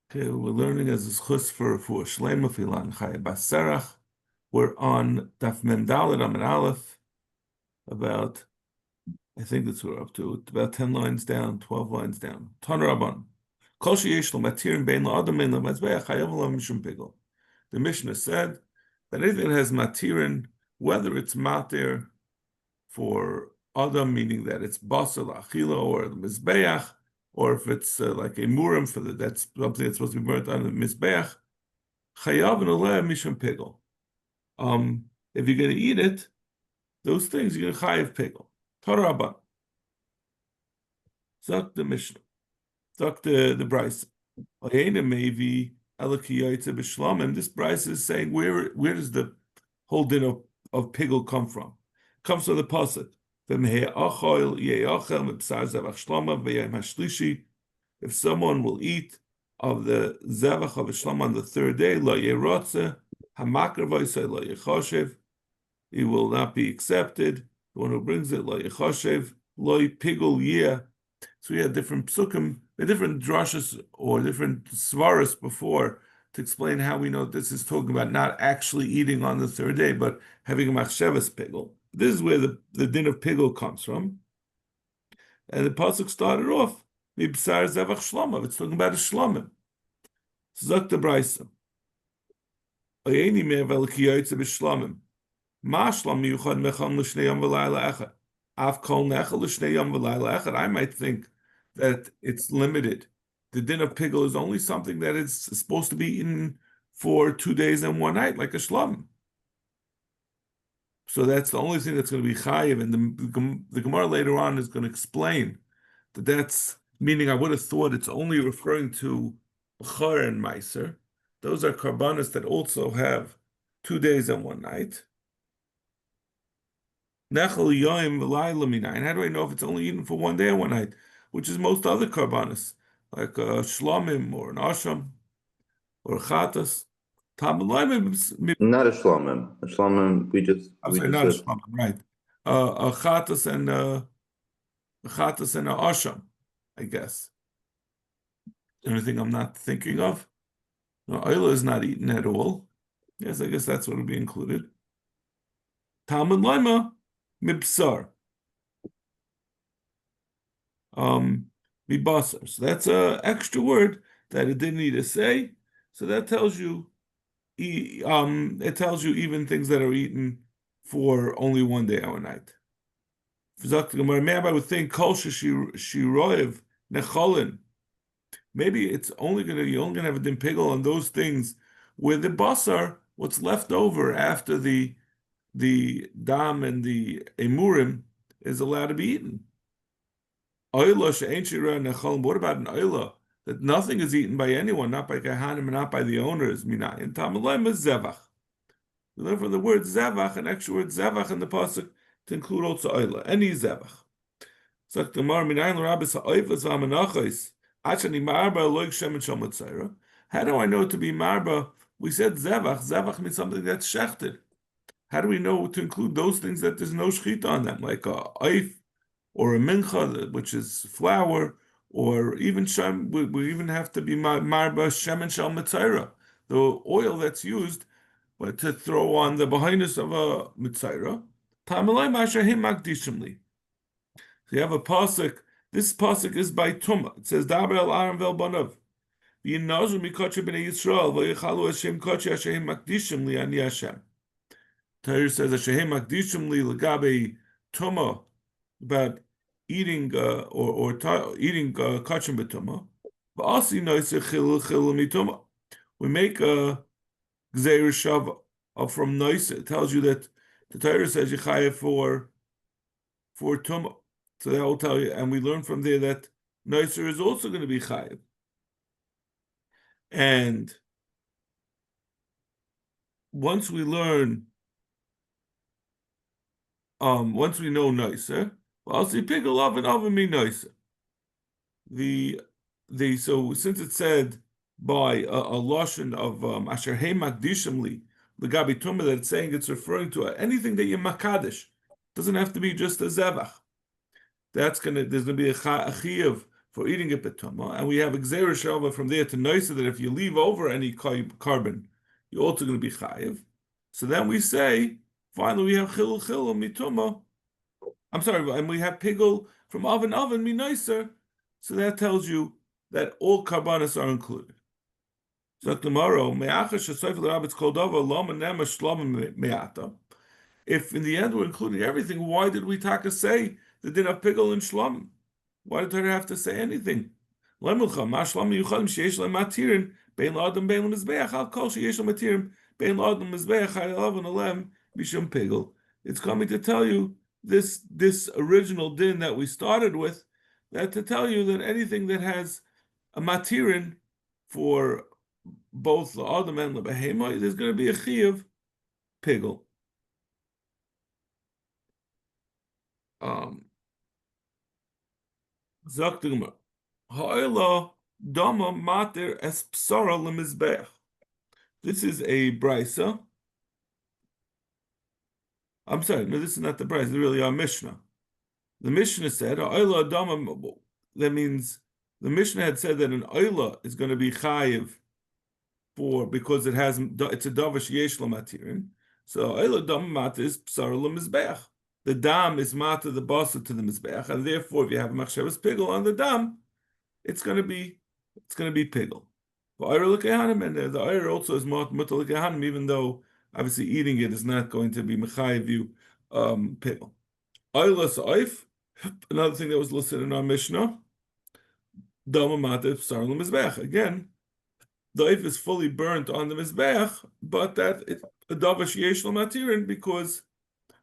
Okay, we're learning as a chus for Shleima Filan Chaya Baserach. We're on Daf Mem Daled Amud Aleph, about, I think that's what we're up to, about 10 lines down, 12 lines down. Tan Rabban. Kol sheyesh lo matirin bein la'adam ein lemezbeach chayav lo mishum pigel. The Mishnah said that anything that has matirin, whether it's matir for adam, meaning that it's basar la'achila, or the mizbeach, or if it's like a murim for that's something that's supposed to be burnt on the mizbeach, chayav and oleh mishum pigel. If you're going to eat it, those things you're going to chayav pigel. Tarabban. Zak the Mishnah. Zak the Brisa. This Brisa is saying where does the whole din of pigel come from? It comes from the pasuk. If someone will eat of the zevach of Shlam on the third day, he will not be accepted. The one who brings it, pigel. So we had different psukim, different drashas or different svaras before to explain how we know this is talking about not actually eating on the third day, but having a machshavas pigel. This is where the din of pigel comes from. And the pasuk started off, Mibsar Zevach Shlomav. It's talking about a shlomim. Zok the Brisa. Oyeni me'avel ki yoytze b'shlomim. Ma shlom miyuchad mecham l'shnei yom v'layla echad. Av kol nechel l'shnei yom v'layla echad. I might think that it's limited. The din of pigel is only something that is supposed to be eaten for 2 days and 1 night, like a shlom. So that's the only thing that's going to be chayiv, and the Gemara later on is going to explain that that's meaning. I would have thought it's only referring to b'char and meiser. Those are karbanos that also have 2 days and 1 night. Nechel yoim v'layla minayin. How do I know if it's only eaten for 1 day and 1 night, which is most other karbanos, like a shlomim or an asham or a chatas? Not a shlomim. A shlomim, I'm sorry, not a shlomim, right? A chatas and a asham, I guess. Anything I'm not thinking of? No, oila is not eaten at all. Yes, I guess that's what would be included. Talmud Lema mibsar. Mibasar. So that's an extra word that it didn't need to say. So that tells you, it tells you even things that are eaten for only 1 day or night. I would think kol shiroev necholin. Maybe it's you're only gonna have a din pigel on those things where the basar, what's left over after the dam and the emurim, is allowed to be eaten. What about an oila that nothing is eaten by anyone, not by kahanim and not by the owners? Minayin tamaloim is zevach. We learn from the word zevach, an extra word zevach in the pasuk to include also oila, any zevach. So the Gemara minayin l'rabis ha'oifas v'amenachos. How do I know to be marba? We said zevach. Zevach means something that's shechted. How do we know to include those things that there's no shechita on them, like a oif or a mincha, which is flour, or even shem? We even have to be marba shemen shel mitzayra, the oil that's used to throw on the behinus of a mitzayra. Tamalai mashahim makdishimli. So you have a pasuk. This pasuk is by Tumah. It says, "Daber el Aaron vel banav, v'yinazu mikotche b'nei Yisrael, v'yichalu Hashem kotche Hashem makdishim li ani Hashem." Torah says Hashem makdishim li legabe Tumah, about eating eating kotche b'Tumah. V'asi noiseh chil mituma. We make a gzeir shav from noiseh. It tells you that the Torah says Yechayev for Tumah. So that will tell you, and we learn from there that Noiser is also going to be chayiv. And once we know Noiser, well, I'll see pigel oven me Noiser. So since it said by a lashon of asher hey makdishimli legabi tumah, that it's saying it's referring to anything that you makadish. Doesn't have to be just a zevach. There's going to be a chiyuv for eating it betuma, and we have Gzeira Shava from there to Noisa that if you leave over any carbon, you're also going to be chayiv. So then we say, finally, we have chilul mituma. I'm sorry, and we have pigul from oven minoiser. So that tells you that all karbanos are included. So tomorrow, it's called over lama nema shlama meata. If in the end we're including everything, why did we taka say the din of pigul and shlam? Why did Torah have to say anything? It's coming to tell you this original din that we started with, that to tell you that anything that has a matirin for both the adam and the behema, there's going to be a chiyuv pigul. Sagt die Gemara, Ha'ela dama mater es psara lemizbeach. This is a brisa. I'm sorry, no, this is not the brisa. It's really our Mishnah. The Mishnah said, Ha'ela dama. That means the Mishnah had said that an oila is going to be chayiv because it's a davash yesh lamatirin. So oila dama mater is psara lemizbeach. The dam is mata the basa to the mizbeach, and therefore, if you have a machshavas pigul on the dam, it's going to be pigul. But and the oyer also is mutal l'kehanim, even though obviously eating it is not going to be mechayiv you pigul. Oilas oif, another thing that was listed in our Mishnah, dama mata psar l'mizbeach. Again, the oif is fully burnt on the mizbeach, but that it's a davash yesh l'matirin because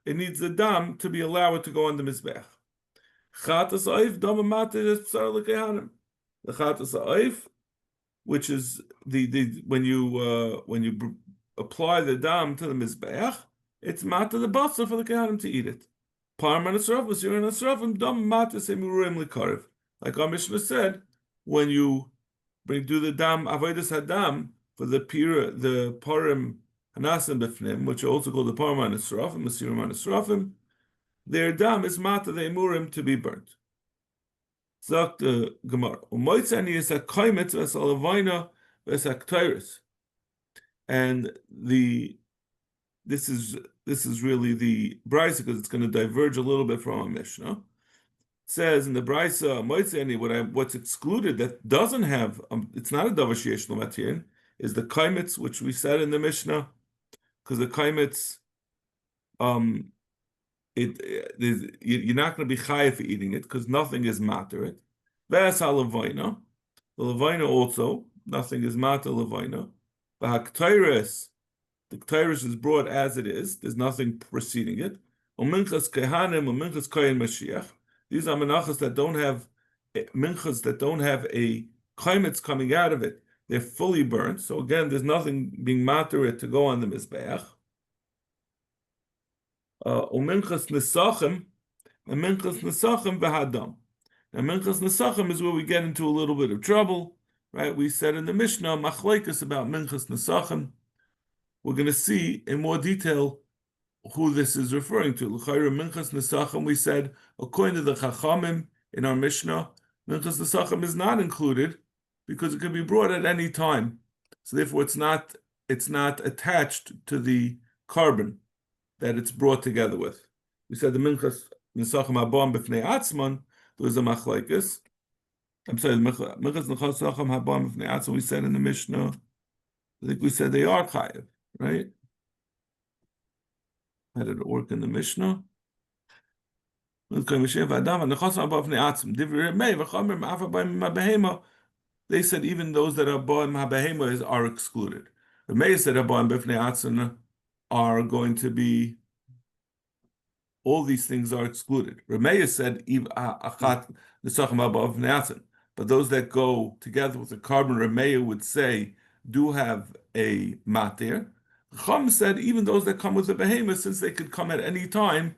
it needs the dam to be allowed to go on the mizbech. Chatas oif dam matir is psar l'kehanim. The chatas oif, which is when you apply the dam to the mizbech, it's matir the basar for the kehanim to eat it. Parman esrofus, you're in esrofim dam matir semurim lekarev. Like our Mishnah said, when you do the dam avodas hadam for the parim Hanasim b'fnim, which are also called the Parman Esrafim, Mesirim Esrafim, their dam is mata the emurim to be burnt. Sagt the Gemara, Umoitzani is a kaimetz v'esalavina v'esaktiris, and this is really the brisa because it's going to diverge a little bit from our Mishnah. It says in the brisa Umoitzani what's excluded that doesn't have it's not a davash yesh l'matirin is the kaimetz, which we said in the Mishnah. Because the kaimetz, you're not going to be chayiv for eating it because nothing is matter it. Ve'as ha'levaina, the levaina also nothing is matter levaina. The k'tairis is brought as it is. There's nothing preceding it. Uminchas kehanim, uminchas kohen mashiach. These are menachas that don't have minchas that don't have a kaimetz coming out of it. They're fully burnt. So again, there's nothing being matter to go on the mizbeach. Uminchas nesachim, and minchas nesachim v'hadam. Now minchas nesachim is where we get into a little bit of trouble, right? We said in the Mishnah machlekes about minchas nesachim. We're going to see in more detail who this is referring to. L'chayra minchas nesachim. We said according to the Chachamim in our Mishnah, minchas nesachim is not included, because it can be brought at any time. So therefore it's not attached to the carbon that it's brought together with. We said the minchas nesachim habam b'fnei atzman, there was a machlekes. I'm sorry, the minchas nesachim habam b'fnei atzman, we said in the Mishnah, I think we said they are chayiv, right? How did it work in the Mishnah? They said even those that are bo'im habehema are excluded. The Meir said bo'im b'fnei atzon are going to be, all these things are excluded. Remeir said achat nesachim haba b'fnei atzon, but those that go together with the carbon, Remeir would say do have a matir. Chum said even those that come with the behema, since they could come at any time,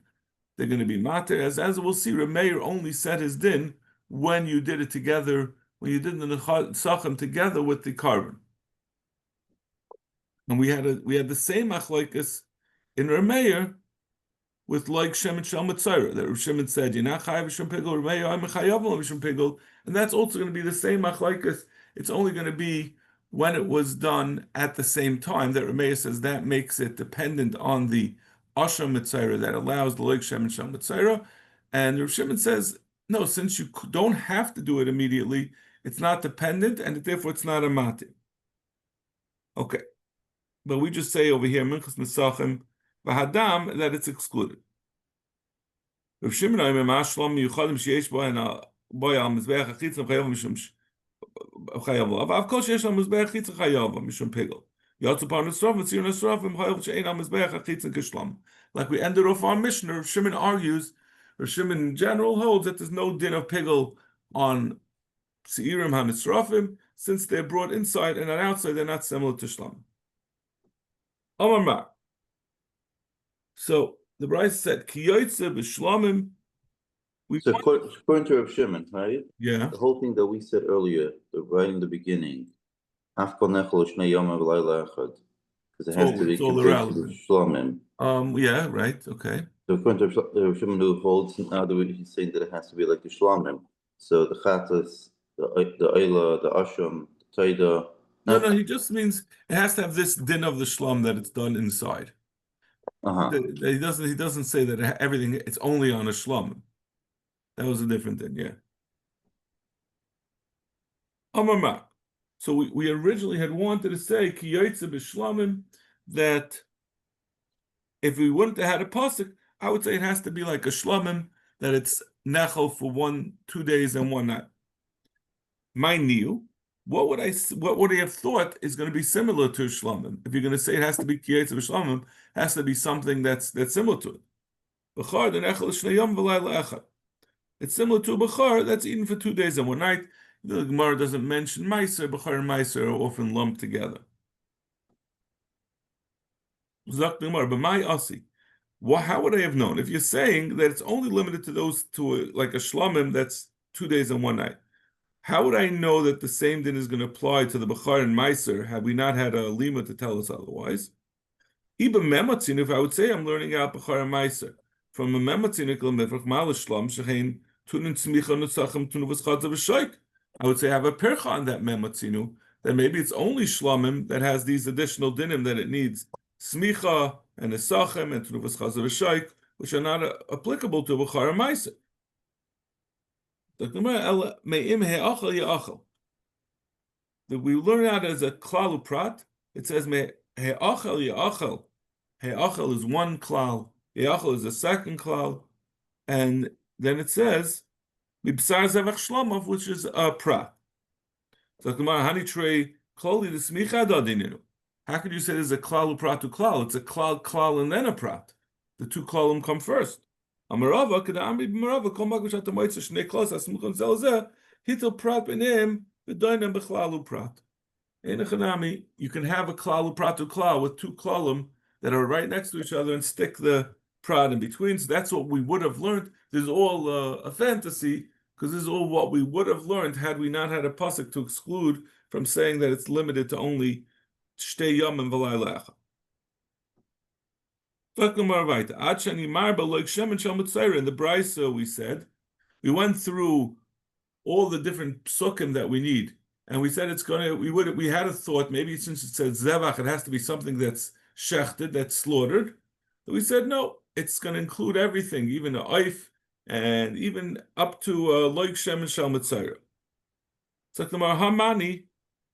they're going to be matir. As we'll see, Remeir only said his din when you did it together. When you did the nesachim together with the carbon, and we had the same machlokes in Remeir with like Shem and Shel Mitzayra, that Rav Shimon said, you're not chayav Mishum Pigel, Rav Meir, I'm chayav Mishum Pigel, and that's also going to be the same machlaikas. It's only going to be when it was done at the same time that Rav Meir says that makes it dependent on the Asher Mitzayra that allows the like Shem and Shel Mitzayra, and Rav Shimon says, no, since you don't have to do it immediately, it's not dependent, and therefore it's not a mati. Okay. But we just say over here, Minchas Nesachim, V'hadam, that it's excluded. Rav Shimon Omer, Ma'ashlam Yuchadim Sheyesh Bo and Boy Al Mizbeach HaChitzim Chayav Mishum Chayav Lo. Av Kol Sheyesh Al Mizbeach HaChitzim Chayav Mishum Pigel. Yotzu Par Nesraf, V'tzir Nesraf, V'chayav She'ein Al Mizbeach HaChitzim Kishlam. Like we ended off our Mishnah, Rav Shimon argues, Rav Shimon in general holds that there's no din of Pigel on Seirim HaNesrafim, since they're brought inside and not outside, they're not similar to Shlam. Amar. So the Bryce said, "Ki yoytze b'shlamim." So according to Rav Shimon, right? Yeah. The whole thing that we said earlier, right in the beginning, afkol nechol shnei yom v'layla echad, because it has to be contained shlamim. Yeah. Right. Okay. So according to Rav Shimon, who holds now that he's saying that it has to be like the shlamim. So the chatas, the oila, the asham, the taida. No, he just means it has to have this din of the shlam that it's done inside. He doesn't say that everything it's only on a shlam. That was a different thing, yeah. Amar. So we originally had wanted to say ki yotze b'shlamim, that if we wouldn't have had a pasuk, I would say it has to be like a shlamim, that it's nechel for 2 days and 1 night. My new. What would I have thought is going to be similar to shlamim? If you're going to say it has to be kiyetz of shlamim, it has to be something that's similar to it. B'char the nechel shnei yom v'layla echad. It's similar to a b'char that's eaten for 2 days and 1 night. The Gemara doesn't mention meiser. B'char and meiser are often lumped together. Zak the Gemara, b'mai asi. How would I have known? If you're saying that it's only limited to those like a shlamim that's 2 days and 1 night. How would I know that the same din is going to apply to the Bechar and Meiser had we not had a Lima to tell us otherwise? Even Mematzin, if I would say I'm learning out Bechar and Meiser from a Mematzin, I would say I have a percha on that Mematzinu, that maybe it's only Shlamim that has these additional dinim that it needs Smicha and Esachem and Tunuvas Chazav Shaik, which are not applicable to Bechar and Meiser. That we learn out as a klal uprat. It says he'achal yachal. He'achal is one klal. Yachal is a second klal, and then it says mibsar zevach shlomav, which is a prat. So hani trei klali the smicha dadininu. How could you say there's a klal uprat to klal? It's a klal and then a prat. The 2 klalim come first. Amarava kada amri b'marava kol magush at moitza shnei klos asmuchon zelzeh hitel prat b'neim v'doinem b'chlalu prat. Einachanami, you can have a klalu pratu klal with 2 klalim that are right next to each other and stick the prat in between. So that's what we would have learned. This is all a fantasy, because this is all what we would have learned had we not had a pasuk to exclude from saying that it's limited to only shtei yom and v'layla echad. In the Brisa, we said, we went through all the different psukim that we need, and we said we had a thought, maybe since it says zevach, it has to be something that's shechted, that's slaughtered. So we said, no, it's going to include everything, even a oif, and even up to loik shem and shal mitzayra. So Hamani,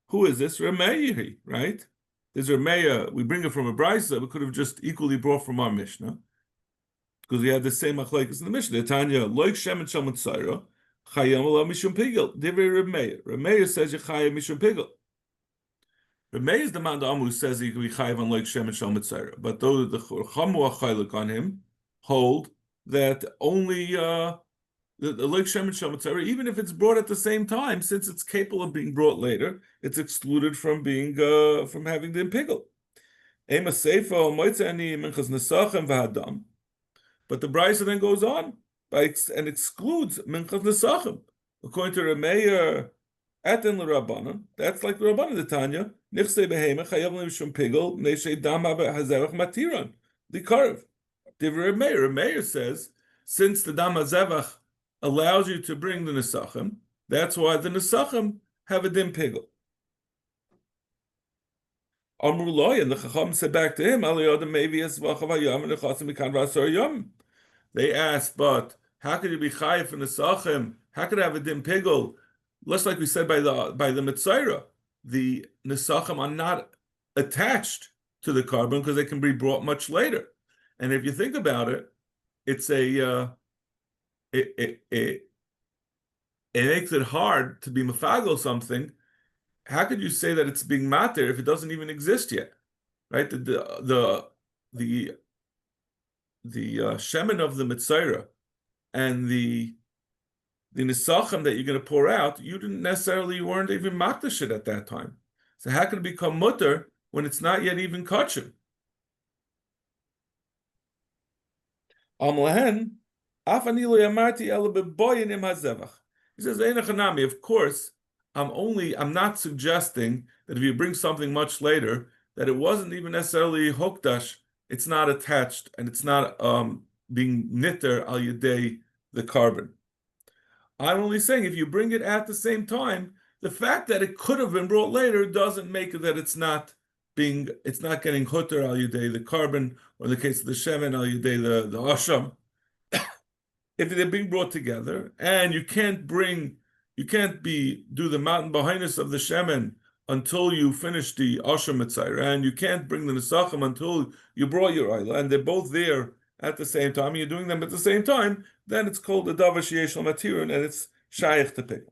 who is this? Remeiri, right? There's Remeya, we bring it from a Brisa, we could have just equally brought from our Mishnah, because we had the same machlekes in the Mishnah. Tanya, loik shem and shal mitzayra, chayam ala mishum pigel. Divrei Remeya. Remeya says you chayam mishum pigel. Remeya is the man who says he can be chayav on loik shem and shal mitzayra. But those the chamu achaylik on him hold that only the loik shem and shal mitzayra, even if it's brought at the same time, since it's capable of being brought later, it's excluded from being from having the impigel. But the Brisa then goes on and excludes minchas nesachim. According to Remeir, etin l'rabbanan, that's like the Rabbanan the Tanya. Nichsei behema chayav l'mishum pigel neishei dam hazerach matiran the karv. Meir says, since the Dam HaZevach allows you to bring the Nesachim, that's why the Nesachim have a dim pigel. Amrullah, and the Chacham said back to him, they asked, but how could you be chayiv in the Nesachim? How could I have a dim pigel? Just like we said by the Mitzayra, the Nesachim are not attached to the carbon because they can be brought much later. And if you think about it, it's it makes it hard to be mafagel something. How could you say that it's being matter if it doesn't even exist yet, right? The shemen of the Mitzayra and the Nesachim that you're going to pour out, you weren't even makdash it at that time. So how can it become mutter when it's not yet even kachim? He says, of course, I'm not suggesting that if you bring something much later, that it wasn't even necessarily hokdash, it's not attached, and it's not being nitter al yedei the carbon. I'm only saying if you bring it at the same time, the fact that it could have been brought later doesn't make it that it's not getting hutter al yedei the carbon, or in the case of the shemen al yedei the asham. If they're being brought together, and you can't do the mountain behindness of the shemen until you finish the asham mitzayra, and you can't bring the nesachim until you brought your oil, and they're both there at the same time, you're doing them at the same time, then it's called the davar sheyeshel material, and it's shaykh to pick.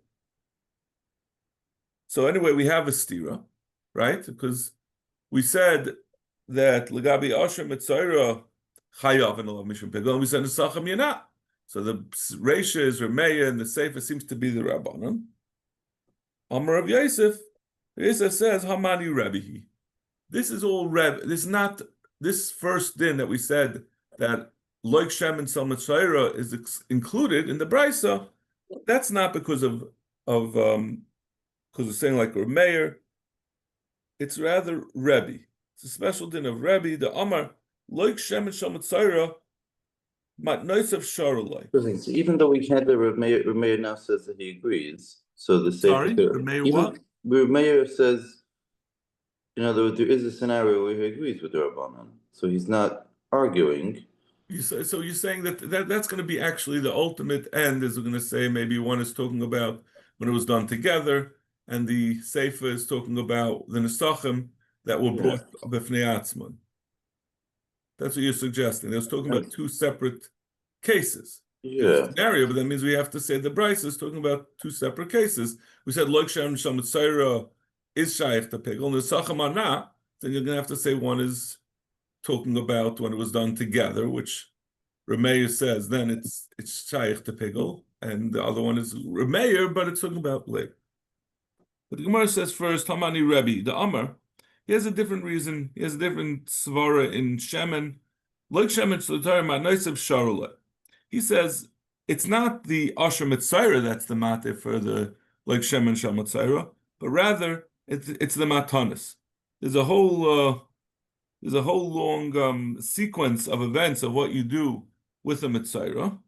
So anyway, we have a stira, right? Because we said that legabi asham mitzayra chayav and olav mishum pigel, and we said nesachim yana. So the Reisha is Remeya, and the Sefer seems to be the Rabbanon. Amar Rav Yosef, Yosef says, Hamani Rabbihi. This is all Reb. This is not this first din that we said that Loik Shem and Salmatzayra is included in the Brisa. That's not because of saying like Remeir. It's rather Rebbe. It's a special din of Rebbe. The Amar Loik Shem and Salmatzayra. Even though we had the Rav Meir now says that he agrees. So the Sorry, Rav Meir what? Rav Meir says, in other words, there is a scenario where he agrees with the Rabbanan. So he's not arguing. So you're saying that's going to be actually the ultimate end, as we're going to say. Maybe one is talking about when it was done together, and the Sefer is talking about the Nesachim that were brought b'fnei atzman. That's what you're suggesting. They was talking about two separate cases. Yeah. Scenario, but that means we have to say the Bryce is talking about two separate cases. We said Loik Shem Shamatzayra is shaykh to pigel, and the Sacham Ana, then you're going to have to say one is talking about when it was done together, which Remeir says then it's shaykh to pigel, and the other one is Remeir, but it's talking about later. But the Gemara says first, Hamani Rebbe, the Amar. He has a different reason. He has a different svara in Shemen. Like Shemen Shlotar Ma'naisav Sharula. He says it's not the Asher Mitzayra that's the matter for the like Shemen Shamatzayra, but rather it's the Matanis. There's a whole long sequence of events of what you do with a Mitzayra.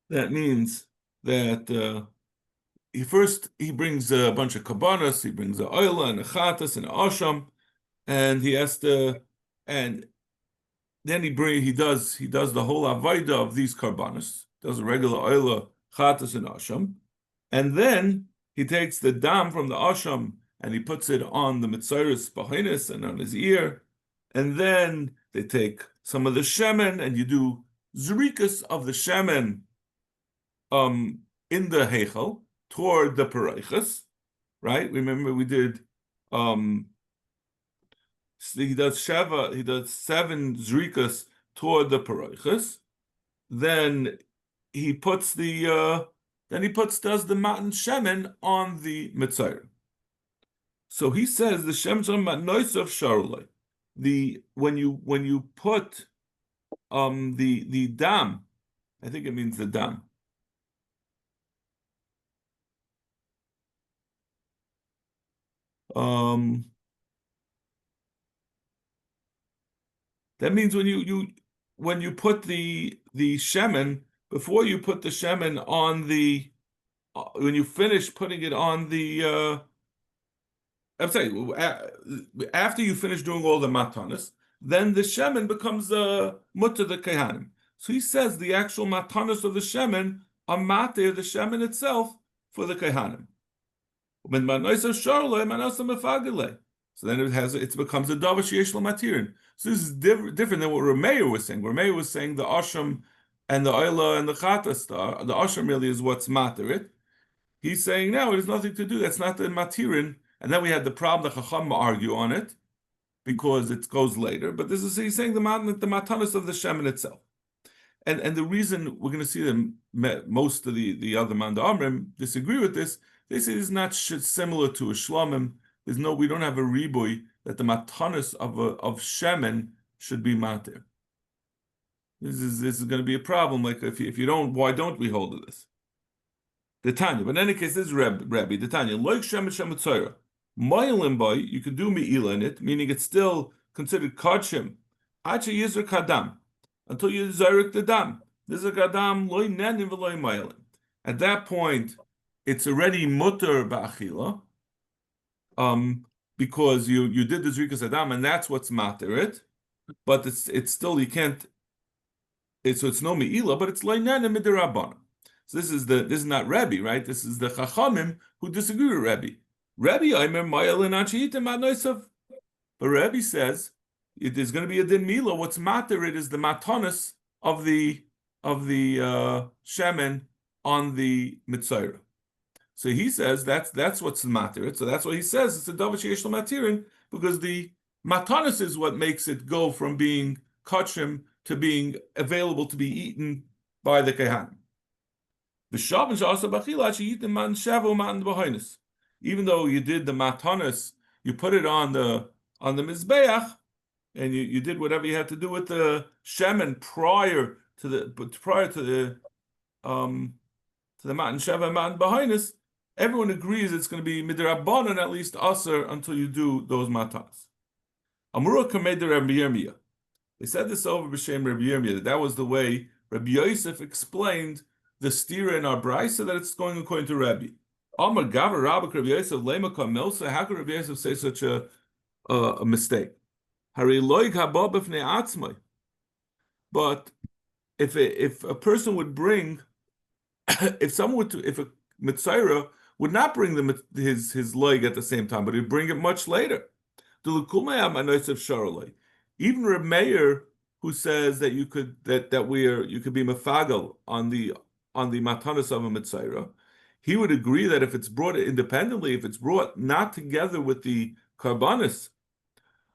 That means that he brings a bunch of kabbanas, he brings a oila and a chatas and a asham, and he has to, and then he does the whole avodah of these karbanas, does a regular oila, chatas and asham, and then he takes the dam from the asham and he puts it on the mitzayras bahinis and on his ear, and then they take some of the shemen and you do zrikas of the shemen in the heichal toward the paraychas, right? Remember we did he does 7 zrikas toward the paraychas. Then he does the matan shemen on the mitzayr. So he says the shemen on matnoisav sharulai. When you put the dam, I think it means the dam. That means when when you put the shemen, before you put the shemen on the, when you finish putting it on the, I'm saying, after you finish doing all the matanas, then the shemen becomes mutter the kehanim. So he says the actual matanas of the shemen are matir the shemen itself for the kehanim. So then it becomes a davar sheyesh matirin. So this is different than what Rameir was saying. Rameir was saying the asham and the oila and the chatas, the asham really is what's matirit. He's saying no, it has nothing to do. That's not the matirin. And then we had the problem. The chacham argue on it because it goes later. But this is he's saying the matanas of the shemen itself. And the reason we're going to see them, most of the other Manda Amrim disagree with this. They say it's not similar to a shlamim. We don't have a riboy that the matanas of shemen should be matir. This is going to be a problem. Like if you don't, why don't we hold to this? The Tanya, but in any case, this is Rabbi. The Tanya, like shemen shemetzora, moilim boy, you could do meila in it, meaning it's still considered kachim. Acha yizr kadam. Until you zarek the dam. This is a kadam loy nenim v'loy mailim. At that point, it's already mutter ba'achila, because you did the zrikas adam, and that's what's materit. But it's still you can't. So it's no meila, but it's loy nenim midirabana. So this is not Rebbe, right? This is the Chachamim who disagree with Rebbe. Rebbe, Aimer ma'ilin achiyitim adnoisav. But Rebbe says it is going to be a din mila. What's matter it is the matanas of the shemen on the mitzayra. So he says that's what's matter. So that's what he says. It's a davar sheyesh matirin because the matanas is what makes it go from being kachim to being available to be eaten by the kehanim. Even though you did the matanas, you put it on the mizbeach, and you did whatever you had to do with the shemen prior to the matan sheva and matan b'hoinus. Everyone agrees it's going to be midrabanan at least aser until you do those matanas. Amura kamei Rabbi Yirmiyah. They said this over b'shem Rabbi Yirmiyah. That was the way Rabbi Yosef explained the stira in our brayso that it's going according to Rabbi. Amar Gava Rabbi Yosef Lema Kamilsa. How could Rabbi Yosef say such a mistake? Hari loig haba b'fnei atzmai. But if a person would bring, if a mitzayra would not bring his loig at the same time, but he'd bring it much later. Even Reb Meir, who says that you could be mefagal on the matanas of a mitzayra, he would agree that if it's brought independently, if it's brought not together with the karbanis,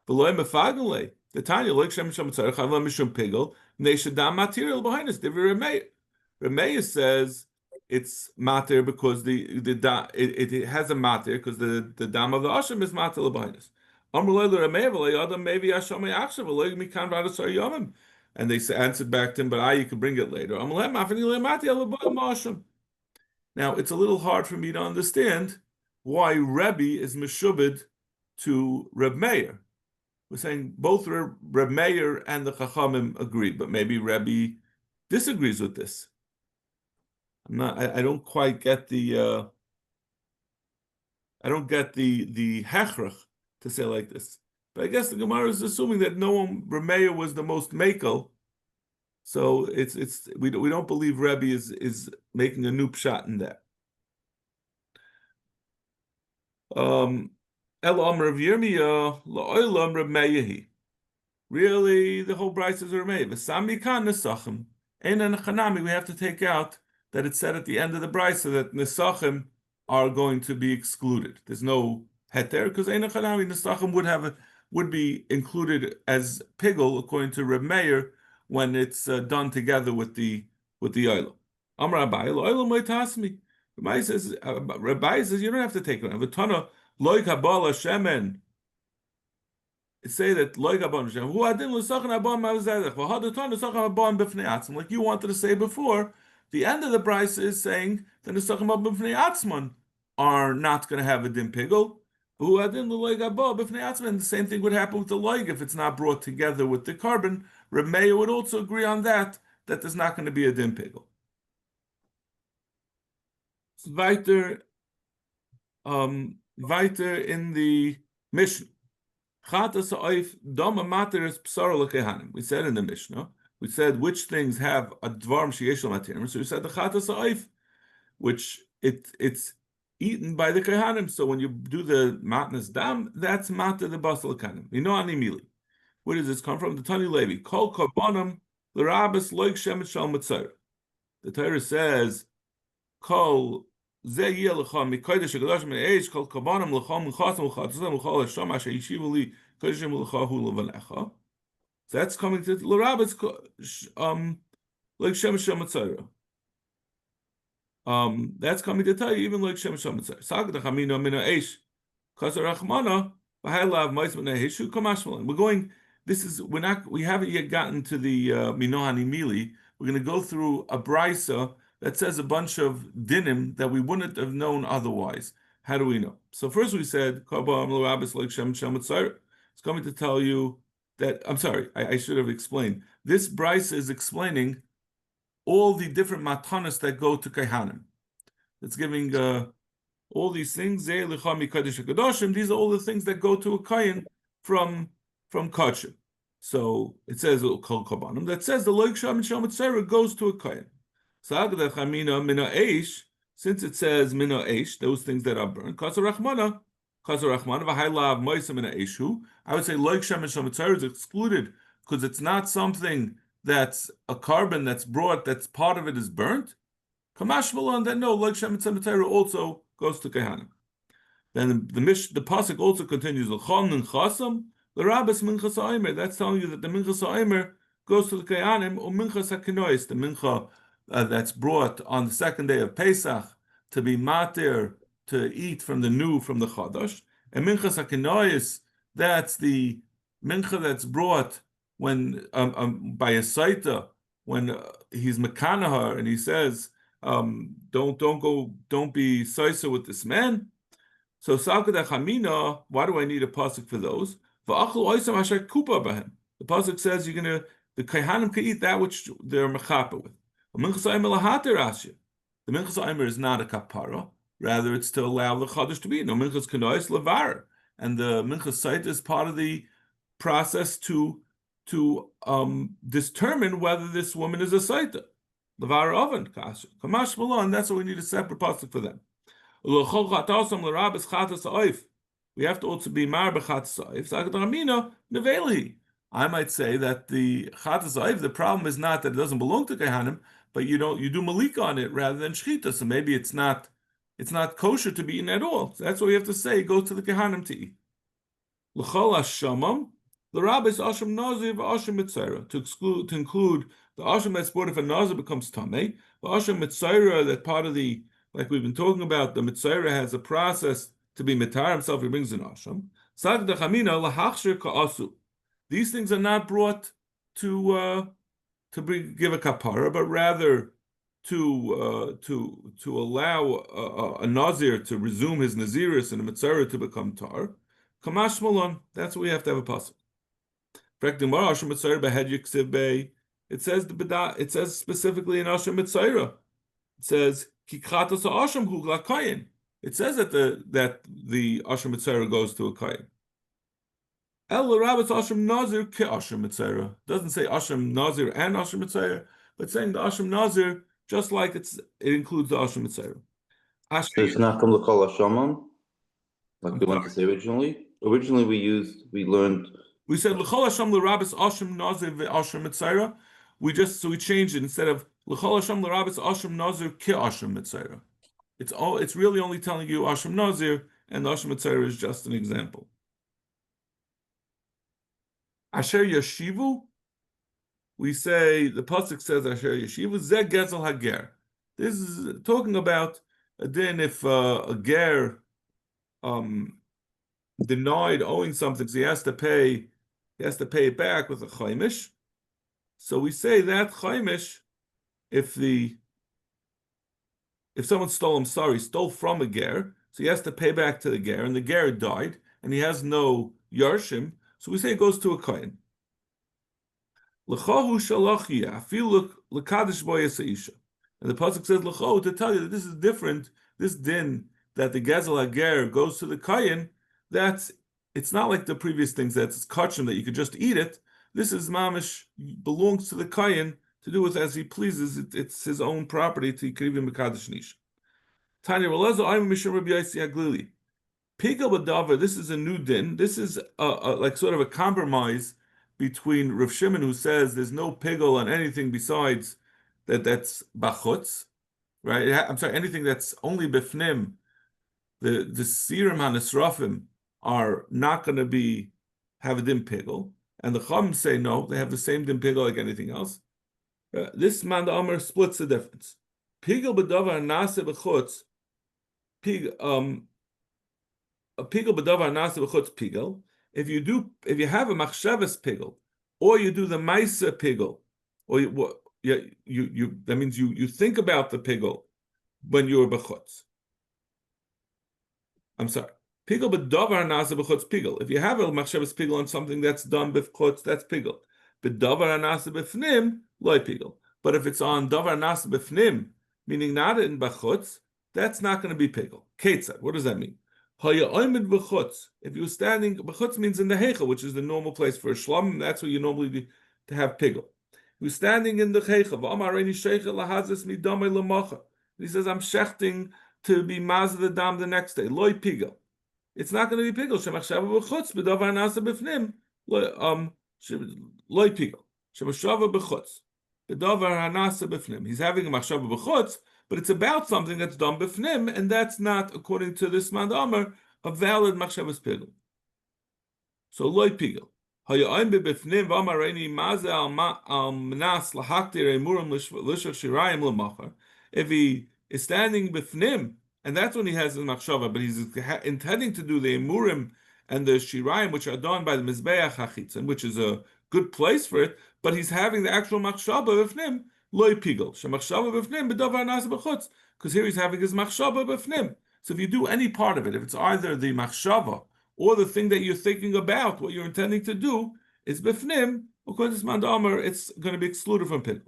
below mefagale, the Tanya like shem mitzayra chavla mishum pigel neshadam material behind us. Reb Meir says it's matir because it has a matir because the dam of the asham is matir behind us. And they answered back to him, but you can bring it later. Now, it's a little hard for me to understand why Rebbe is meshubed to Reb Meir. We're saying both Reb Meir and the Chachamim agree, but maybe Rebbe disagrees with this. I don't quite get the hechrach to say like this. But I guess the Gemara is assuming that Reb Meir was the most makel. So we don't believe Rebbe is making a new pshat in that. El Amr of Yirmiyah la'olam Reb Meir. Really, the whole brayso is Reb Meir. V'sami kan nesachim. Ein chanami. We have to take out that it said at the end of the brayso that nesachim are going to be excluded. There's no heter because ein chanami nesachim would be included as pigel according to Reb Meir when it's done together with the oil. Amar Abai oil moitasmi. Rabbi says you don't have to take it. V'tana loy kabala shemen. It say that loy kabala shemen. Who adin l'sachan abon ma'azedech. V'hadatana l'sachan abon b'fnei atzman. Like you wanted to say before, the end of the brayso is saying that l'sachan abon b'fnei atzman are not going to have a din pigel. Who adin l'loy kabala b'fnei atzman. The same thing would happen with the loy if it's not brought together with the carbon Reb Meir would also agree on that there's not going to be a din pigel. Weiter in the Mishnah. We said in the Mishnah, we said which things have a dvarm sheyeshel matirim. So we said the chatas ha'oif, which it's eaten by the kehanim. So when you do the matnas dam, that's mata the basal kehanim. You know animili. Where does this come from? The Tani Levi. Kol korbanim l'rabas loik shemet shal mitzayr. The Torah says, Kol ze yelecha mikodesh hakadosh me'eish kol korbanim l'chom l'chasim l'chatzim l'chol hasham asher yishivu li kodeshim l'chahu l'vanecha. So that's coming to l'rabas loik shemet shal mitzayr. That's coming to tell you even like Shem Shem Mitzayr. Sagda Chamino Mina Eish Kasar Rachmana V'Haylav Moisman Ehishu Kamashmalan. We haven't yet gotten to the Minohani Mili. We're going to go through a brisa that says a bunch of dinim that we wouldn't have known otherwise. How do we know? So first we said Kabam L'Rabis like Shem Shem Mitzayr. It's coming to tell you that I'm sorry, I should have explained. This brisa is explaining all the different matanas that go to Kaihanim. It's giving all these things. These are all the things that go to a Kayan from Kachim. So it says Kol Kabanim. That says the Loik Sham and Sham Mitzayra goes to a Kayan. Since it says Mina Eish, those things that are burned, Kasar Rachmana, V'Haylav Moisa Mina Eishu, I would say Loik Sham and Sham Mitzayra is excluded because it's not something that's a carbon that's brought, that's part of it is burnt. Kamash Malon, then no, like Shem Tzemah also goes to Kehanim. Then the pasuk also continues, L'chon Minchasam, L'Rabas Minchas Ha'omer. That's telling you that the Minchas Ha'omer goes to the Kehanim, or Minchas HaKenois, the Mincha that's brought on the second day of Pesach to be matir, to eat from the Chadash. And Minchas HaKenois, that's the Mincha that's brought when by a saita, when he's mekanahar and he says, don't be saisa with this man. So salkada chamina, why do I need a pasuk for those? The pasuk says the kaihanim can eat that which they're mechapa with. The minchas aimer is not a kapara, rather it's to allow the chadash to be. No minchas kanois levar, and the minchas saita is part of the process to determine whether this woman is a saita. Levar oven kasha. Kamash malon, that's why we need a separate pasuk for them. We have to also be mar b'chatas oif. I might say that the chatas oif, the problem is not that it doesn't belong to kehanim, but you do malik on it rather than shchita. So maybe it's not kosher to be eaten at all. So that's what we have to say. Go to the kehanim to eat. L'chol hashamam. The rabbis asham nazir v'asham mitzayra to include the asham that's brought if a nazir becomes tamei, the asham mitzayra that part of the, like we've been talking about, the mitzayra has a process to be mitar himself. He brings an asham. Sag dechamina lahachshir ka'asu. These things are not brought to give a kapara, but rather to allow a nazir to resume his naziris and a mitzayra to become tar. Kamash malon. That's what we have to have a pasuk. It says specifically in Asham Mitzayra. It says Kikratos Asham Hu Lakayin. It says that the Asham Mitzayra goes to a kayin. El Rabbis Asham Nazir Ke Asham Mitzayra. Doesn't say Asham Nazir and Asham Mitzayra, but saying the Asham Nazir just like it includes the Asham Mitzayra. It's not from the Kol Hashamam, like we went to say originally. Originally we learned. We said l'chol hasham l'rabis asham nazir ve'asham mitzayra. We changed it instead of l'chol hasham l'rabis asham nazir ke asham mitzayra. It's really only telling you asham nazir, and asham mitzayra is just an example. Asher yashivu. We say the pasuk says asher yashivu ze gezel hager. This is talking about then if a ger denied owing something, so he has to pay it back with a chaimish. So we say that chaimish, if someone stole from a ger, so he has to pay back to the ger, and the ger died, and he has no yarshim, so we say it goes to a kohen. L'chohu shalachia, afilu l'kadosh bo yisha. And the pasuk says l'chohu to tell you that this is different. This din that the gezel hager goes to the kayin, it's not like the previous things that's kachim that you could just eat it. This is mamish belongs to the kayin to do with as he pleases. It's his own property to krivim mekadosh nish. Tanya Relezo I'm Mishum Rabbi Yossi Haglili. Pigal b'davar. This is a new din. This is like sort of a compromise between Rav Shimon, who says there's no pigal on anything besides that's bachutz, right? I'm sorry, anything that's only bifnim. The sirim hanisrafim are not going to have a din pigal, and the chum say no, they have the same din pigal like anything else. This man the Amr splits the difference. Pigal b'davar nase b'chutz. A pigal b'davar nase b'chutz pigal. If you have a machshavas pigal, or you do the maisa pigal, or that means you think about the pigal when you're b'chutz. I'm sorry. Pigal b'davar nase b'chutz pigal. If you have a machshavas pigal on something that's done b'chutz, that's pigal. B'davar nase b'fnim loy pigal. But if it's on davar nase b'fnim, meaning not in b'chutz, that's not going to be pigal. Ketzad. What does that mean? If you're standing, b'chutz means in the heichel, which is the normal place for a shlom. That's where you normally do to have pigal. You're standing in the heichel. He says, "I'm shechting to be maz the dam the next day." Loy pigal. It's not going to be pigal. Shemachshava b'chutz b'davar nasa b'fnim. Loy pigal. Shemachshava b'chutz b'davar nasa b'fnim. He's having a machshava b'chutz, but it's about something that's done b'fnim, and that's not, according to this man Amar, a valid machshavas pigal. So loy pigal. Hayayim b'fnim v'amareini maze al mnas lahaktir emurim l'shach shirayim l'machar. If he is standing b'fnim, and that's when he has his machshava, but he's intending to do the emurim and the shirayim, which are done by the mizbeach hachitzon, which is a good place for it, but he's having the actual machshava b'fnim. Loy pigal. Shemachshava b'fnim b'davar nasa b'chutz. Because here he's having his machshava b'fnim. So if you do any part of it, if it's either the machshava or the thing that you're thinking about, what you're intending to do, is b'fnim, according to this man Amar, it's going to be excluded from pigal.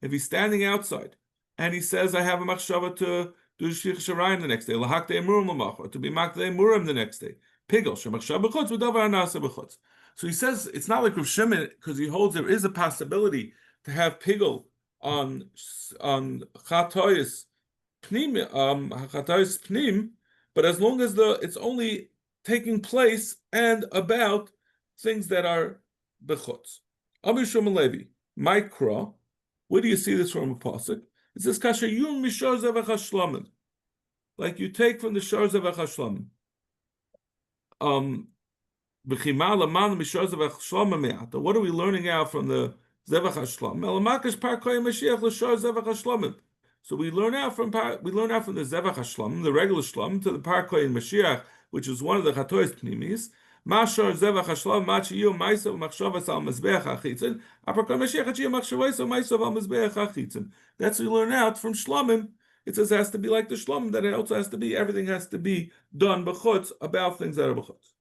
If he's standing outside and he says, I have a machshava to do shich sharayim the next day, lahakte emurim l'machar, to be makte emurim the next day, pigal. Shemachshava b'chutz b'davar nasa b'chutz. So he says it's not like Rav Shimon, because he holds there is a possibility to have pigal on chatois pnim, but as long as it's only taking place and about things that are bechutz. Amir Shmuel Levi, Mikra. Where do you see this from a pasuk? It says kasher yum mishor zevach hashlamim, like you take from the shor zevach hashlamim. What are we learning out from the Zevach HaShlom? So we learn out from the Zevach HaShlom, the regular Shlom, to the Parkoy and Mashiach, which is one of the Chatois Pnimis. Mashar Zevach HaShlom, Machiyu Maisav Machshavas Al Mizbeach HaChitzin, Aparkoy Mashiach Hachiyu Machshavas Al Maisav Al Mizbeach HaChitzin. That's what we learn out from Shlomim. It says it has to be like the Shlomim, that it also has to be, everything has to be done b'chutz, about things that are b'chutz.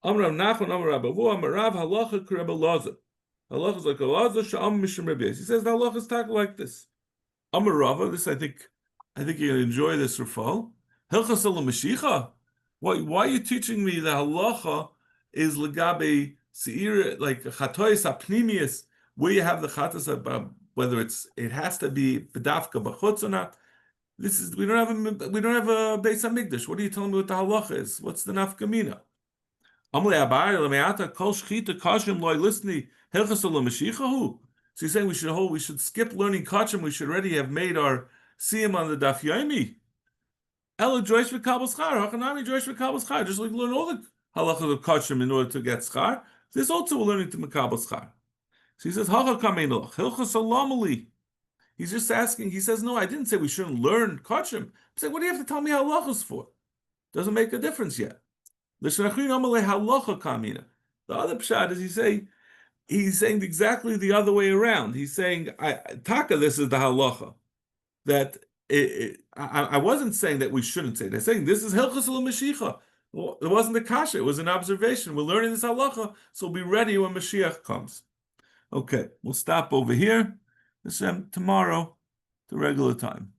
Amrav Nachman Amar Abavu Amarav Halacha Kereba Laza. Halacha is like a Laza Sha'am Mishum Rebbeis. He says the halacha is talking like this. Amarava. This I think you're gonna enjoy this rafal. Hilchas Al Mashicha. Why are you teaching me the halacha is legabe seir like chatois apnimius, where you have the chatas about whether it has to be bedafka b'chutz or not? We don't have a Beis Hamikdash. What are you telling me what the halacha is? What's the nafkamina? So he's saying we should skip learning kachim. We should already have made our siyum on the daf yomi. Just like learn all the halachas of kachim in order to get schar. This also we're learning to mekabel schar. So he says he's just asking. He says no, I didn't say we shouldn't learn kachim. I'm saying, what do you have to tell me halachas for? Doesn't make a difference yet. The other pshat is he's saying exactly the other way around. He's saying, Taka, this is the halacha. That I wasn't saying that we shouldn't say it. I'm saying this is Hilchas Mashicha. Well, it wasn't a kasha, it was an observation. We're learning this halacha, so we'll be ready when Mashiach comes. Okay, we'll stop over here. Tomorrow, the regular time.